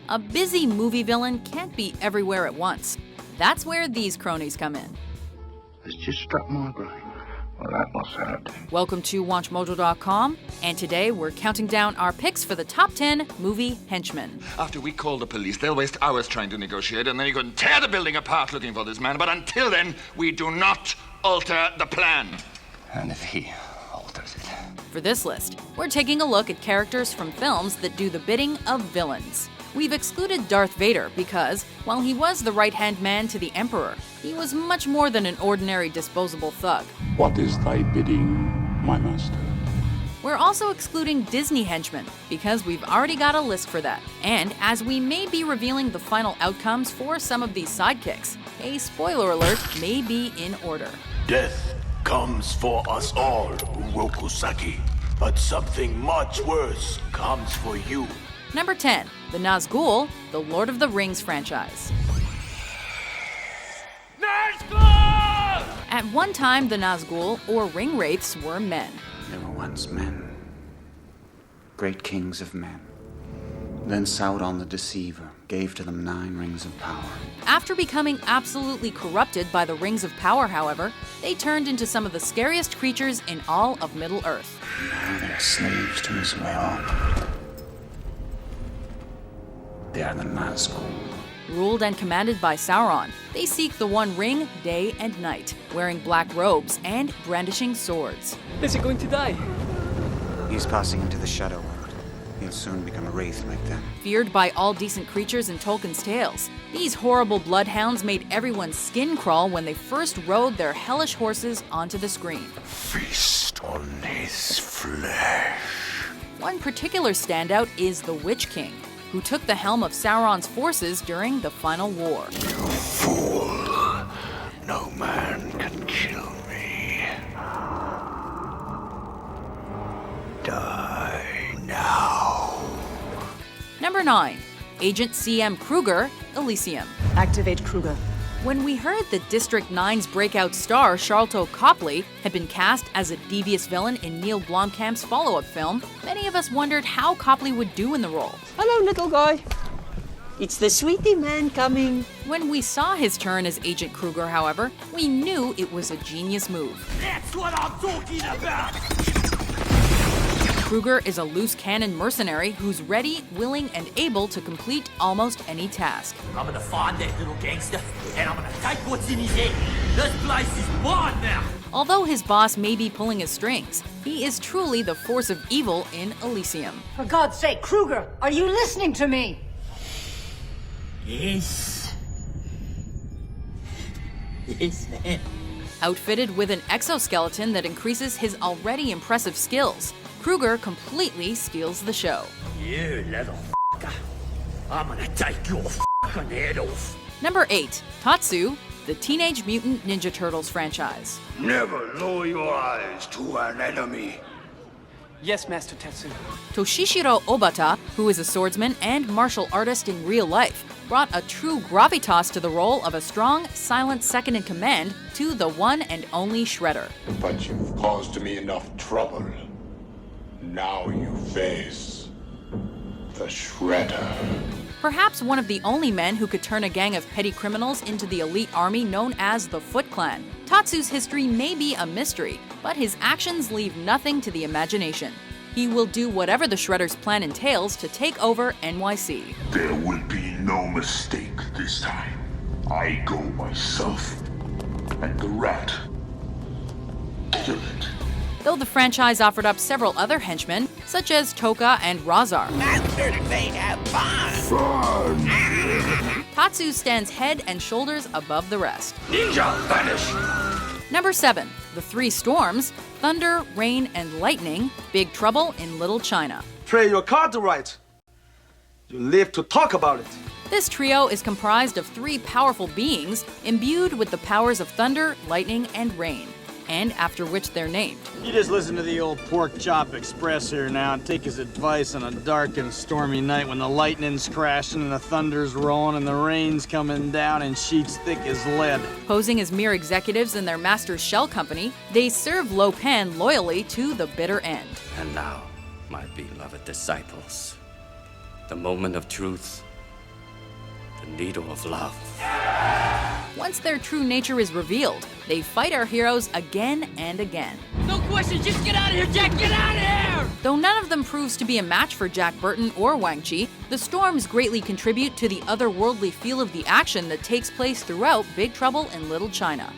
A busy movie villain can't be everywhere at once. That's where these cronies come in. It's just struck my brain. Well, that must hurt. Welcome to WatchMojo.com, and today we're counting down our picks for the top 10 movie henchmen. After we call the police, they'll waste hours trying to negotiate, and then you can tear the building apart looking for this man. But until then, we do not alter the plan. And if he alters it? For this list, we're taking a look at characters from films that do the bidding of villains. We've excluded Darth Vader because, while he was the right-hand man to the Emperor, he was much more than an ordinary disposable thug. What is thy bidding, my master? We're also excluding Disney henchmen because we've already got a list for that. And as we may be revealing the final outcomes for some of these sidekicks, a spoiler alert may be in order. Death comes for us all, Urokusaki. But something much worse comes for you. Number 10, the Nazgul, the Lord of the Rings franchise. Nazgul! At one time, the Nazgul, or ring wraiths, were men. They were once men, great kings of men. Then Sauron the Deceiver gave to them 9 rings of power. After becoming absolutely corrupted by the rings of power, however, they turned into some of the scariest creatures in all of Middle-earth. Now they're slaves to his will. They are the Nazgul. Ruled and commanded by Sauron, they seek the One Ring day and night, wearing black robes and brandishing swords. Is he going to die? He's passing into the Shadow World. He'll soon become a wraith like them. Feared by all decent creatures in Tolkien's tales, these horrible bloodhounds made everyone's skin crawl when they first rode their hellish horses onto the screen. Feast on his flesh. One particular standout is the Witch King, who took the helm of Sauron's forces during the Final War. You fool! No man can kill me. Die now. Number 9, Agent C.M. Kruger, Elysium. Activate Kruger. When we heard that District 9's breakout star, Sharlto Copley, had been cast as a devious villain in Neil Blomkamp's follow-up film, many of us wondered how Copley would do in the role. Hello, little guy. It's the sweetie man coming. When we saw his turn as Agent Kruger, however, we knew it was a genius move. That's what I'm talking about! Kruger is a loose cannon mercenary who's ready, willing, and able to complete almost any task. I'm gonna find that little gangster, and I'm gonna take what's in his head. This place is mine now! Although his boss may be pulling his strings, he is truly the force of evil in Elysium. For God's sake, Kruger, are you listening to me? Yes. Yes, man. Outfitted with an exoskeleton that increases his already impressive skills, Kruger completely steals the show. You little f***er. I'm gonna take your f***ing head off. Number 8, Tatsu, the Teenage Mutant Ninja Turtles franchise. Never lower your eyes to an enemy. Yes, Master Tatsu. Toshishiro Obata, who is a swordsman and martial artist in real life, brought a true gravitas to the role of a strong, silent second-in-command to the one and only Shredder. But you've caused me enough trouble. Now you face the Shredder. Perhaps one of the only men who could turn a gang of petty criminals into the elite army known as the Foot Clan. Tatsu's history may be a mystery, but his actions leave nothing to the imagination. He will do whatever the Shredder's plan entails to take over NYC. There will be no mistake this time. I go myself, and the rat kill it. Though the franchise offered up several other henchmen, such as Toka and Razar. Master, they have fun! Tatsu stands head and shoulders above the rest. Ninja vanish! Number 7, the 3 storms, Thunder, Rain, and Lightning, Big Trouble in Little China. Play your card right. You live to talk about it. This trio is comprised of 3 powerful beings imbued with the powers of thunder, lightning, and rain, and after which they're named. You just listen to the old Pork Chop Express here now and take his advice on a dark and stormy night when the lightning's crashing and the thunder's rolling and the rain's coming down in sheets thick as lead. Posing as mere executives in their master's shell company, they serve Lo Pan loyally to the bitter end. And now, my beloved disciples, The moment of truth. The needle of love. Once their true nature is revealed, they fight our heroes again and again. No questions, just get out of here, Jack, get out of here! Though none of them proves to be a match for Jack Burton or Wang Chi, the storms greatly contribute to the otherworldly feel of the action that takes place throughout Big Trouble in Little China.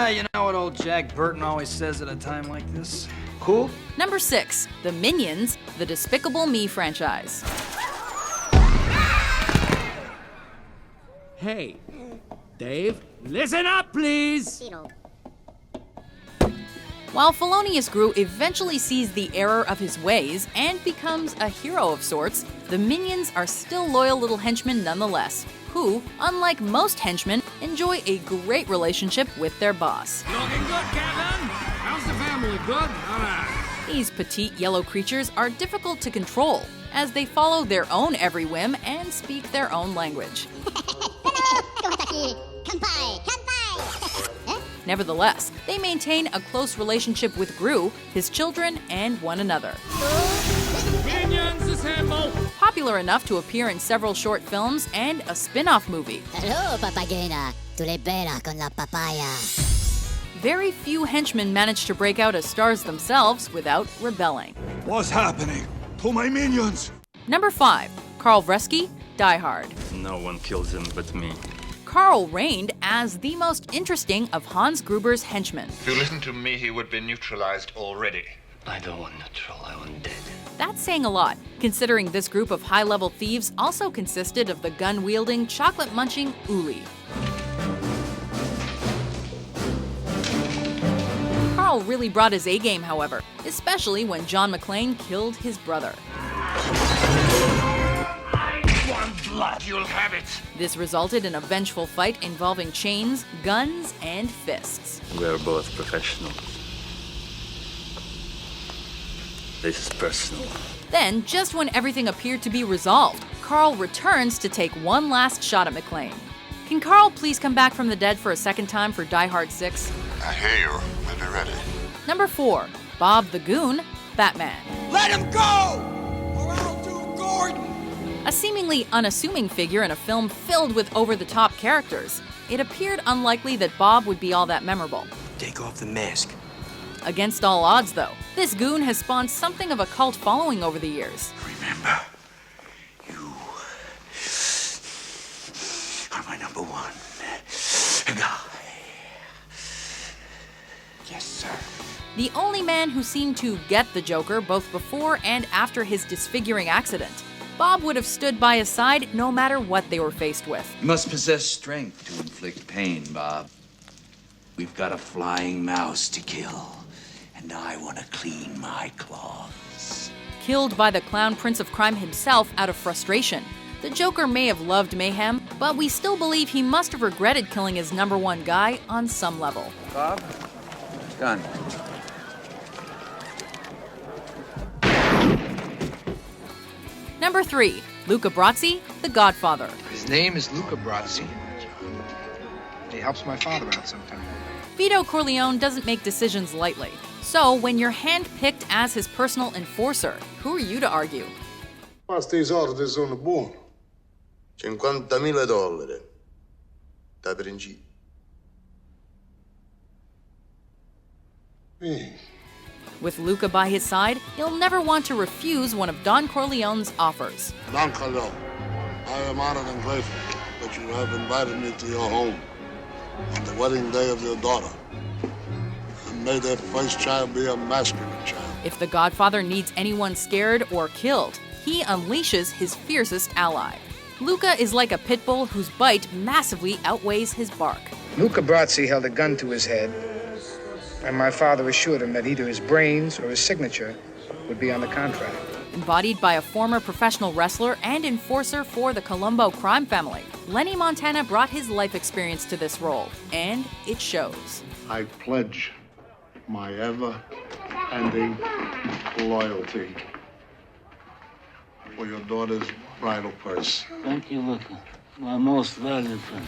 You know what old Jack Burton always says at a time like this? Cool? Number 6, The Minions, the Despicable Me franchise. Hey, Dave, listen up, please! While Felonious Gru eventually sees the error of his ways and becomes a hero of sorts, the Minions are still loyal little henchmen nonetheless, who, unlike most henchmen, enjoy a great relationship with their boss. Looking good, Kevin! How's the family? Good? These petite yellow creatures are difficult to control, as they follow their own every whim and speak their own language. Nevertheless, they maintain a close relationship with Gru, his children, and one another. Minions assemble! Popular enough to appear in several short films and a spin-off movie. Hello, papagena. Tu le bella con la papaya. Very few henchmen manage to break out as stars themselves without rebelling. What's happening to my minions? Number 5, Carl Vresky, Die Hard. No one kills him but me. Carl reigned as the most interesting of Hans Gruber's henchmen. If you listen to me, he would be neutralized already. I don't want neutral, I want dead. That's saying a lot, considering this group of high-level thieves also consisted of the gun-wielding, chocolate-munching Uli. Carl really brought his A-game, however, especially when John McClane killed his brother. One blood, you'll have it! This resulted in a vengeful fight involving chains, guns, and fists. We're both professionals. This is personal. Then, just when everything appeared to be resolved, Carl returns to take one last shot at McClane. Can Carl please come back from the dead for a second time for Die Hard 6? I hear you. We'll be ready. Number 4, Bob the Goon, Batman. Let him go! Or I'll do Gordon! A seemingly unassuming figure in a film filled with over-the-top characters, it appeared unlikely that Bob would be all that memorable. Take off the mask. Against all odds, though, this goon has spawned something of a cult following over the years. Remember, you are my number one guy. Yes, sir. The only man who seemed to get the Joker both before and after his disfiguring accident. Bob would have stood by his side no matter what they were faced with. You must possess strength to inflict pain, Bob. We've got a flying mouse to kill, and I want to clean my claws. Killed by the clown prince of crime himself out of frustration, the Joker may have loved mayhem, but we still believe he must have regretted killing his number one guy on some level. Bob? Gun. Number 3, Luca Brasi, The Godfather. His name is Luca Brasi. He helps my father out sometimes. Vito Corleone doesn't make decisions lightly. So when you're handpicked as his personal enforcer, who are you to argue? Quanti soldi sono buoni? $50,000. Da principio. With Luca by his side, he'll never want to refuse one of Don Corleone's offers. Don Corleone, I am honored and grateful that you have invited me to your home on the wedding day of your daughter. And may their first child be a masculine child. If the Godfather needs anyone scared or killed, he unleashes his fiercest ally. Luca is like a pit bull whose bite massively outweighs his bark. Luca Brasi held a gun to his head, and my father assured him that either his brains or his signature would be on the contract. Embodied by a former professional wrestler and enforcer for the Colombo crime family, Lenny Montana brought his life experience to this role, and it shows. I pledge my ever-ending loyalty for your daughter's bridal purse. Thank you, Luca. My most valued friend.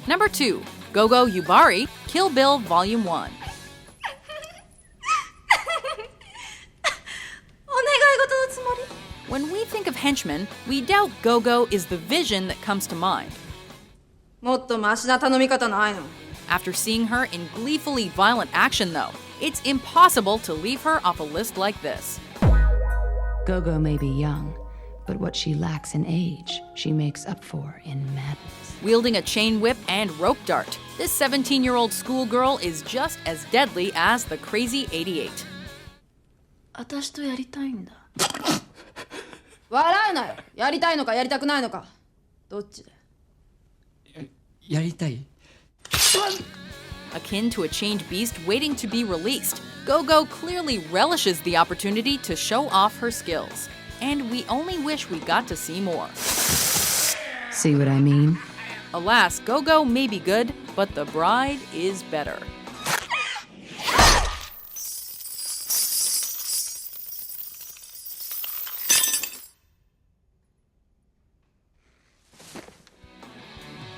Number 2, Gogo Yubari, Kill Bill Volume 1. When we think of henchmen, we doubt Gogo is the vision that comes to mind. もっとマシな頼み方ないの? After seeing her in gleefully violent action, though, it's impossible to leave her off a list like this. Gogo may be young, but what she lacks in age, she makes up for in madness. Wielding a chain whip and rope dart, this 17-year-old schoolgirl is just as deadly as the crazy 88. 私とやりたいんだ。笑うなよ。やりたいのかやりたくないのか。どっちだ。やりたい。 Akin to a chained beast waiting to be released, Gogo clearly relishes the opportunity to show off her skills. And we only wish we got to see more. See what I mean? Alas, Gogo may be good, but the bride is better.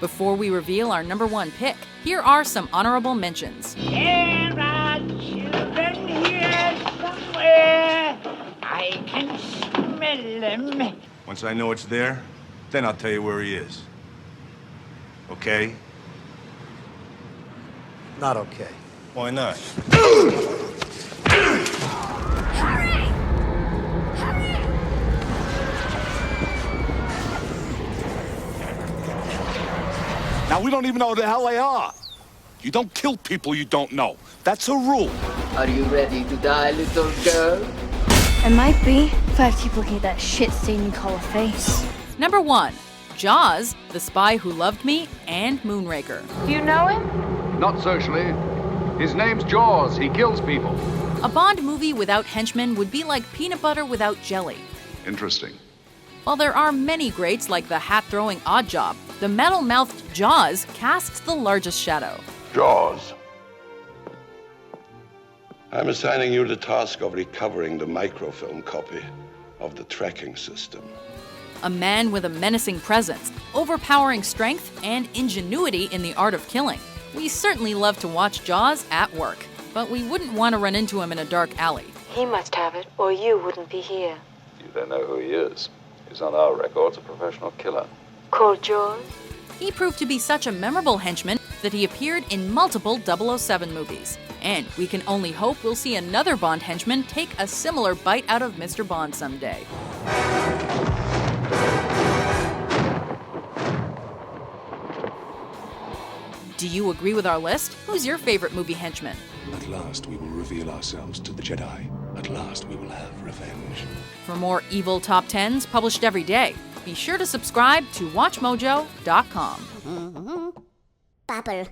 Before we reveal our number one pick, here are some honorable mentions. There are children here somewhere. I can smell them. Once I know it's there, then I'll tell you where he is. Okay? Not okay. Why not? Now, we don't even know who the hell they are. You don't kill people you don't know. That's a rule. Are you ready to die, little girl? It might be. 5 people hate that shit stain you call a face. Number 1. Jaws, The Spy Who Loved Me, and Moonraker. Do you know him? Not socially. His name's Jaws. He kills people. A Bond movie without henchmen would be like peanut butter without jelly. Interesting. While there are many greats like the hat-throwing Oddjob, the metal-mouthed Jaws casts the largest shadow. Jaws. I'm assigning you the task of recovering the microfilm copy of the tracking system. A man with a menacing presence, overpowering strength, and ingenuity in the art of killing. We certainly love to watch Jaws at work, but we wouldn't want to run into him in a dark alley. He must have it, or you wouldn't be here. You don't know who he is. He's on our records a professional killer. Called Jaws? He proved to be such a memorable henchman that he appeared in multiple 007 movies. And we can only hope we'll see another Bond henchman take a similar bite out of Mr. Bond someday. Do you agree with our list? Who's your favorite movie henchman? At last we will reveal ourselves to the Jedi. At last we will have revenge. For more evil top 10s published every day, be sure to subscribe to WatchMojo.com. Papa.